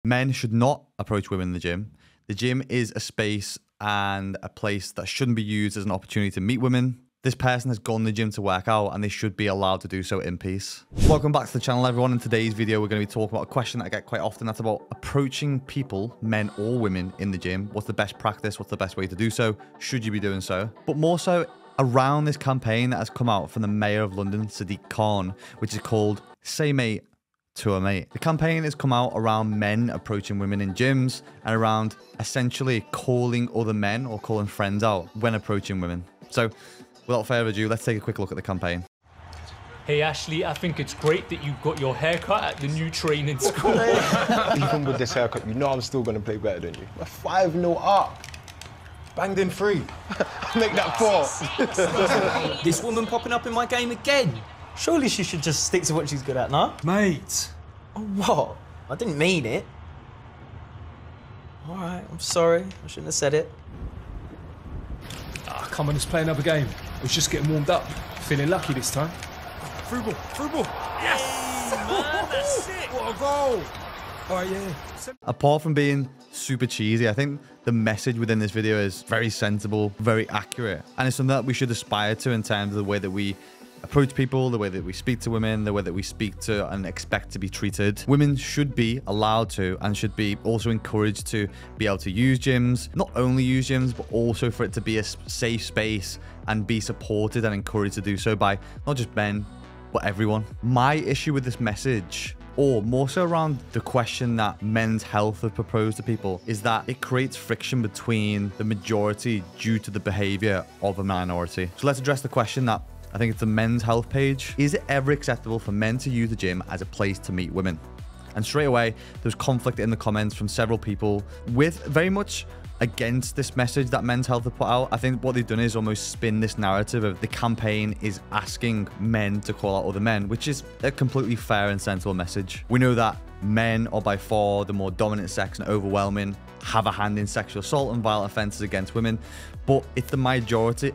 Men should not approach women in the gym. The gym is a space and a place that shouldn't be used as an opportunity to meet women. This person has gone to the gym to work out and they should be allowed to do so in peace. Welcome back to the channel, everyone. In today's video, we're going to be talking about a question that I get quite often. That's about approaching people, men or women, in the gym. What's the best practice? What's the best way to do so? Should you be doing so? But more so around this campaign that has come out from the Mayor of London, Sadiq Khan, which is called Say Mate to a Mate. The campaign has come out around men approaching women in gyms and around essentially calling other men or calling friends out when approaching women. So without further ado, let's take a quick look at the campaign. Hey Ashley, I think it's great that you got your haircut at the new training school. Even with this haircut, you know I'm still going to play better than you. We're 5-0 up. Banged in 3. Make that 4. This woman popping up in my game again. Surely she should just stick to what she's good at, no? Mate. Oh, what? I didn't mean it. All right, I'm sorry. I shouldn't have said it. Ah, come on, let's play another game. I was just getting warmed up. Feeling lucky this time. Through ball. Yes! Man, that's sick. What a goal! All right, yeah. Apart from being super cheesy, I think the message within this video is very sensible, very accurate, and it's something that we should aspire to in terms of the way that we approach people, the way that we speak to women, the way that we speak to and expect to be treated. Women should be allowed to and should be also encouraged to be able to use gyms, not only use gyms, but also for it to be a safe space and be supported and encouraged to do so by not just men, but everyone. My issue with this message, or more so around the question that Men's Health have proposed to people, is that it creates friction between the majority due to the behavior of a minority. So let's address the question that I think it's the Men's Health page. Is it ever acceptable for men to use the gym as a place to meet women? And straight away, there's conflict in the comments from several people with very much against this message that Men's Health have put out. I think what they've done is almost spin this narrative of the campaign is asking men to call out other men, which is a completely fair and sensible message. We know that men are by far the more dominant sex and overwhelming, have a hand in sexual assault and violent offences against women, but it's the minority,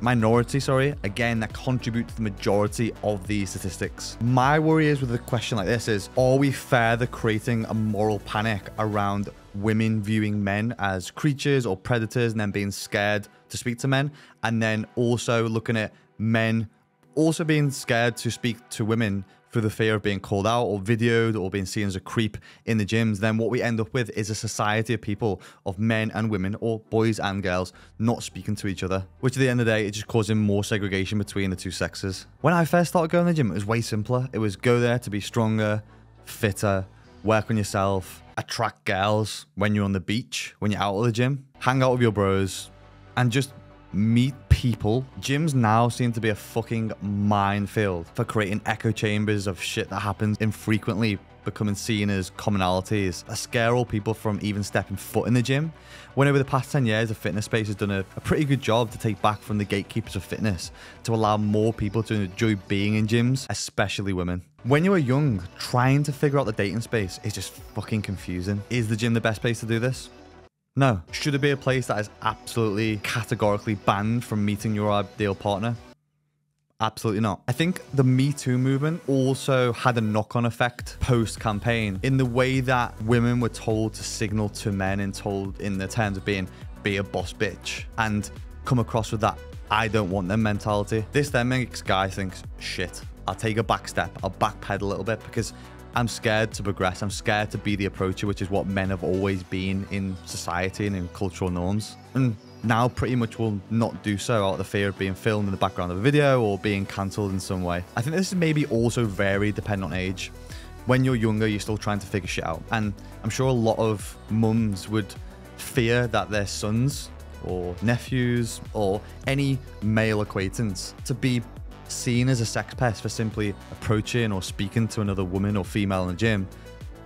again, that contribute to the majority of these statistics. My worry is with a question like this is, are we further creating a moral panic around women viewing men as creatures or predators and then being scared to speak to men, and then also looking at men also being scared to speak to women through the fear of being called out or videoed or being seen as a creep in the gyms? Then what we end up with is a society of people, of men and women, or boys and girls, not speaking to each other, which at the end of the day, it's just causing more segregation between the two sexes. When I first started going to the gym, it was way simpler. It was go there to be stronger, fitter, work on yourself, attract girls when you're on the beach, when you're out of the gym, hang out with your bros, and just meet people. Gyms now seem to be a fucking minefield for creating echo chambers of shit that happens infrequently, becoming seen as commonalities that scare all people from even stepping foot in the gym. When over the past 10 years, the fitness space has done a pretty good job to take back from the gatekeepers of fitness to allow more people to enjoy being in gyms, especially women. When you are young, trying to figure out the dating space is just fucking confusing. Is the gym the best place to do this? No. Should it be a place that is absolutely categorically banned from meeting your ideal partner? Absolutely not. I think the Me Too movement also had a knock-on effect post-campaign in the way that women were told to signal to men and told in the terms of being, be a boss bitch, and come across with that I don't want them mentality. This then makes guys think, shit, I'll take a back step, I'll backpedal a little bit because I'm scared to progress. I'm scared to be the approacher, which is what men have always been in society and in cultural norms. And now pretty much will not do so out of the fear of being filmed in the background of a video or being cancelled in some way. I think this is maybe also very dependent on age. When you're younger, you're still trying to figure shit out. And I'm sure a lot of mums would fear that their sons or nephews or any male acquaintance to be seen as a sex pest for simply approaching or speaking to another woman or female in the gym,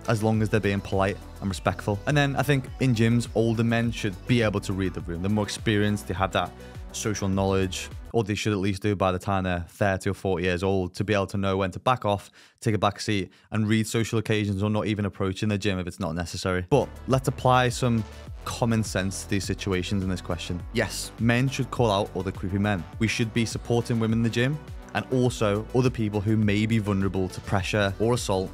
as long as they're being polite and respectful. And then I think in gyms, older men should be able to read the room. They're more experienced, they have that social knowledge, or they should at least do by the time they're 30 or 40 years old, to be able to know when to back off, take a back seat, and read social occasions or not even approaching the gym if it's not necessary. But let's apply some common sense to these situations in this question. Yes, men should call out other creepy men. We should be supporting women in the gym and also other people who may be vulnerable to pressure or assault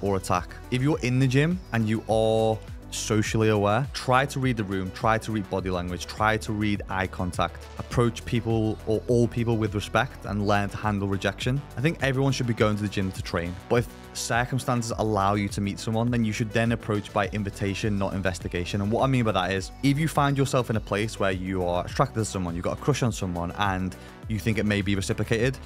or attack. If you're in the gym and you are socially aware. Try to read the room, try to read body language, try to read eye contact, approach people or all people with respect, and learn to handle rejection. I think everyone should be going to the gym to train, but if circumstances allow you to meet someone, then you should then approach by invitation, not investigation. And what I mean by that is, if you find yourself in a place where you are attracted to someone, you've got a crush on someone, and you think it may be reciprocated,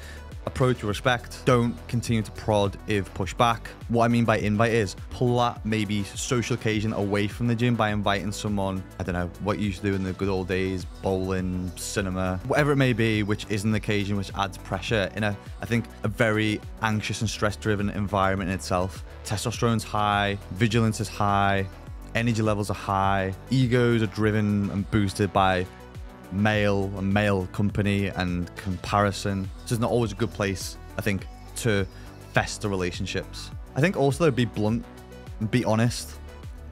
approach with respect. Don't continue to prod if pushed back. What I mean by invite is pull that maybe social occasion away from the gym by inviting someone, I don't know, what you used to do in the good old days, bowling, cinema, whatever it may be, which is an occasion which adds pressure in I think, a very anxious and stress-driven environment in itself. Testosterone's high, vigilance is high, energy levels are high, egos are driven and boosted by male company and comparison. So it's not always a good place, I think, to fester relationships. I think also be blunt, be honest.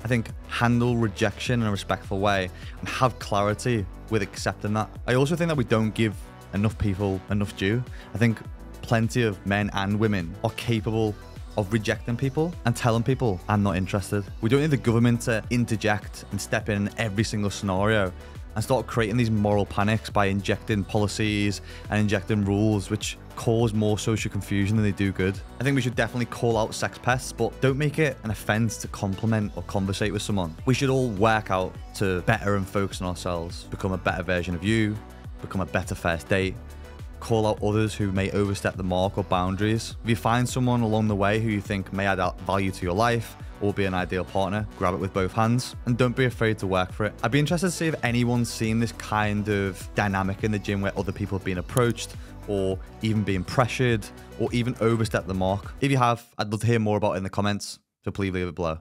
I think handle rejection in a respectful way and have clarity with accepting that. I also think that we don't give enough people enough due. I think plenty of men and women are capable of rejecting people and telling people, I'm not interested. We don't need the government to interject and step in every single scenario and start creating these moral panics by injecting policies and injecting rules which cause more social confusion than they do good. I think we should definitely call out sex pests, but don't make it an offense to compliment or conversate with someone. We should all work out to better and focus on ourselves, become a better version of you, become a better first date, call out others who may overstep the mark or boundaries. If you find someone along the way who you think may add value to your life or be an ideal partner, grab it with both hands and don't be afraid to work for it. I'd be interested to see if anyone's seen this kind of dynamic in the gym where other people have been approached or even being pressured or even overstep the mark. If you have, I'd love to hear more about it in the comments, so please leave it below.